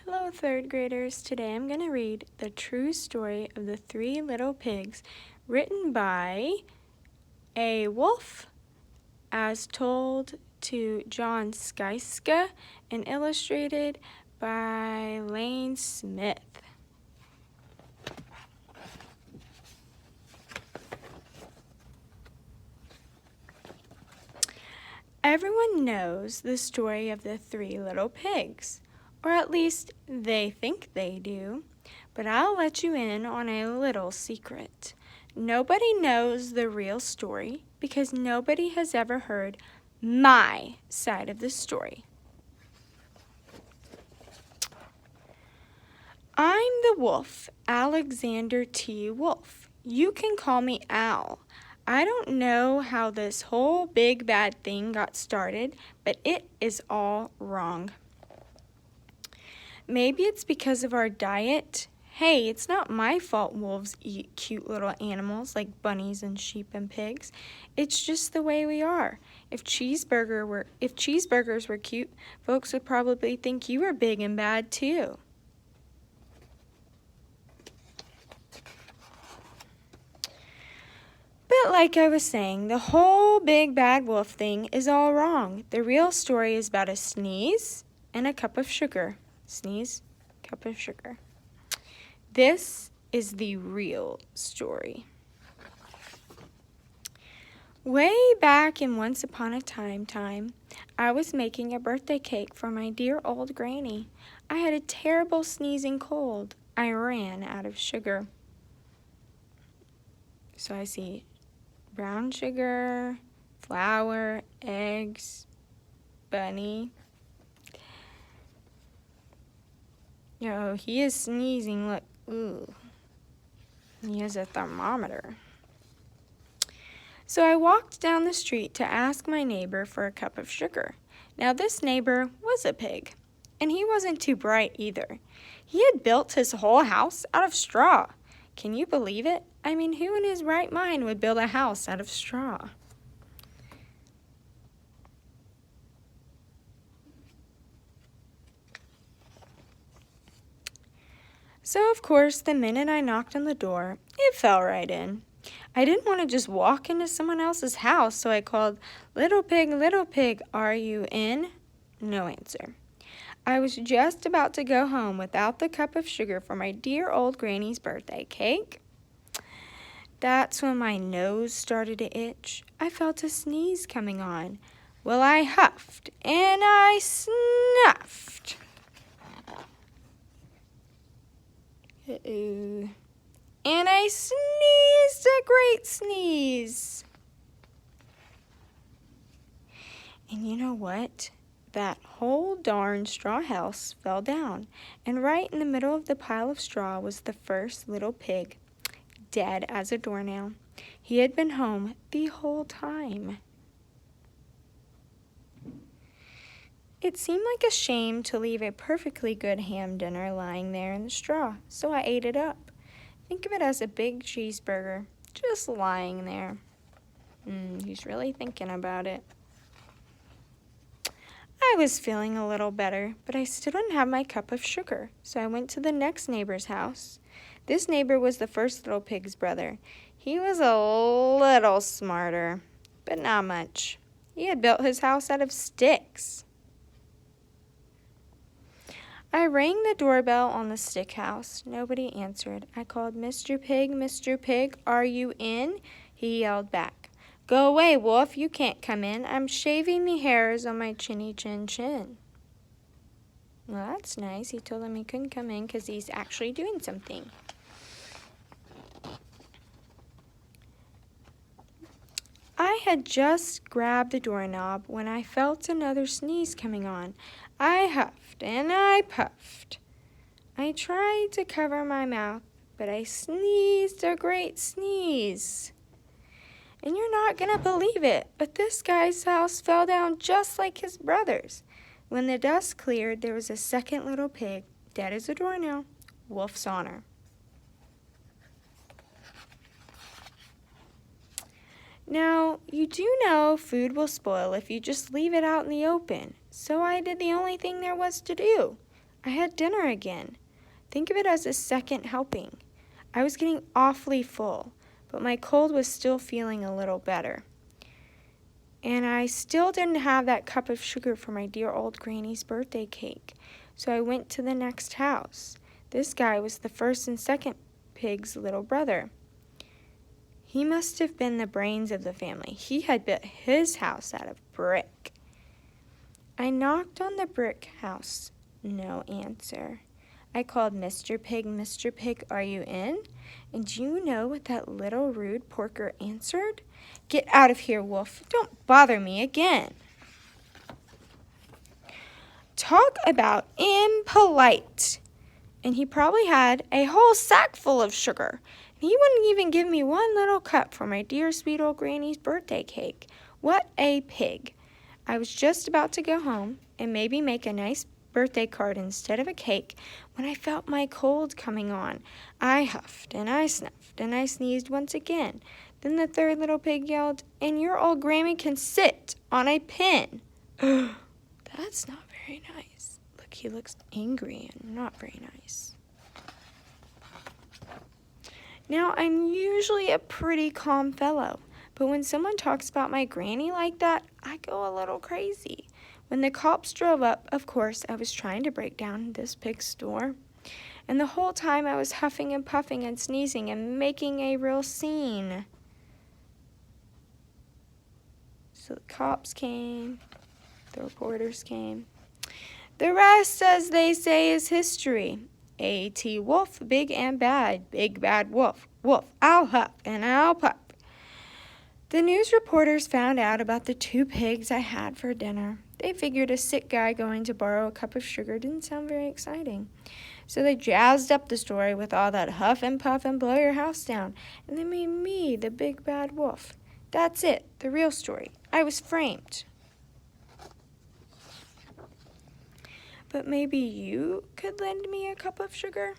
Hello, third graders. Today I'm going to read The True Story of the Three Little Pigs, written by A. Wolf, as told to John Skyska, and illustrated by Lane Smith. Everyone knows the story of the three little pigs, or at least they think they do, but I'll let you in on a little secret. Nobody knows the real story because nobody has ever heard my side of the story. I'm the wolf, Alexander T. Wolf. You can call me Al. I don't know how this whole big bad thing got started, but it is all wrong. Maybe it's because of our diet. Hey, it's not my fault wolves eat cute little animals like bunnies and sheep and pigs. It's just the way we are. If cheeseburgers were cute, folks would probably think you were big and bad too. But like I was saying, the whole big bad wolf thing is all wrong. The real story is about a sneeze and a cup of sugar. Sneeze, cup of sugar. This is the real story. Way back in Once Upon a Time, I was making a birthday cake for my dear old granny. I had a terrible sneezing cold. I ran out of sugar. So I see brown sugar, flour, eggs, bunny. Oh, he is sneezing. Look. Ooh. He has a thermometer. So I walked down the street to ask my neighbor for a cup of sugar. Now this neighbor was a pig, and he wasn't too bright either. He had built his whole house out of straw. Can you believe it? I mean, who in his right mind would build a house out of straw? So, of course, the minute I knocked on the door, it fell right in. I didn't want to just walk into someone else's house, so I called, little pig, are you in? No answer. I was just about to go home without the cup of sugar for my dear old granny's birthday cake. That's when my nose started to itch. I felt a sneeze coming on. Well, I huffed and I snuffed. Uh-oh. And I sneezed a great sneeze. And you know what? That whole darn straw house fell down, and right in the middle of the pile of straw was the first little pig, dead as a doornail. He had been home the whole time. It seemed like a shame to leave a perfectly good ham dinner lying there in the straw, so I ate it up. Think of it as a big cheeseburger, just lying there. He's really thinking about it. I was feeling a little better, but I still didn't have my cup of sugar, so I went to the next neighbor's house. This neighbor was the first little pig's brother. He was a little smarter, but not much. He had built his house out of sticks. I rang the doorbell on the stick house. Nobody answered. I called, Mr. Pig, are you in? He yelled back, go away, Wolf, you can't come in. I'm shaving the hairs on my chinny chin chin. Well, that's nice. He told him he couldn't come in because he's actually doing something. I had just grabbed the doorknob when I felt another sneeze coming on. I huffed and I puffed. I tried to cover my mouth, but I sneezed a great sneeze. And you're not going to believe it, but this guy's house fell down just like his brother's. When the dust cleared, there was a second little pig, dead as a doornail, Wolf's honor. Now, you do know food will spoil if you just leave it out in the open, so I did the only thing there was to do. I had dinner again. Think of it as a second helping. I was getting awfully full, but my cold was still feeling a little better. And I still didn't have that cup of sugar for my dear old granny's birthday cake, so I went to the next house. This guy was the first and second pig's little brother. He must have been the brains of the family. He had built his house out of brick. I knocked on the brick house. No answer. I called, Mr. Pig, are you in? And do you know what that little rude porker answered? Get out of here, Wolf. Don't bother me again. Talk about impolite. And he probably had a whole sack full of sugar. And he wouldn't even give me one little cup for my dear sweet old granny's birthday cake. What a pig. I was just about to go home and maybe make a nice birthday card instead of a cake when I felt my cold coming on. I huffed and I snuffed and I sneezed once again. Then the third little pig yelled, and your old Grammy can sit on a pin. That's not very nice. Look, he looks angry and not very nice. Now, I'm usually a pretty calm fellow, but when someone talks about my granny like that, I go a little crazy. When the cops drove up, of course, I was trying to break down this pig's store. And the whole time I was huffing and puffing and sneezing and making a real scene. So the cops came, the reporters came. The rest, as they say, is history. A.T. Wolf, big and bad, big bad wolf. Wolf, I'll huff and I'll puff. The news reporters found out about the 2 pigs I had for dinner. They figured a sick guy going to borrow a cup of sugar didn't sound very exciting. So they jazzed up the story with all that huff and puff and blow your house down. And they made me the big bad wolf. That's it, the real story. I was framed. But maybe you could lend me a cup of sugar?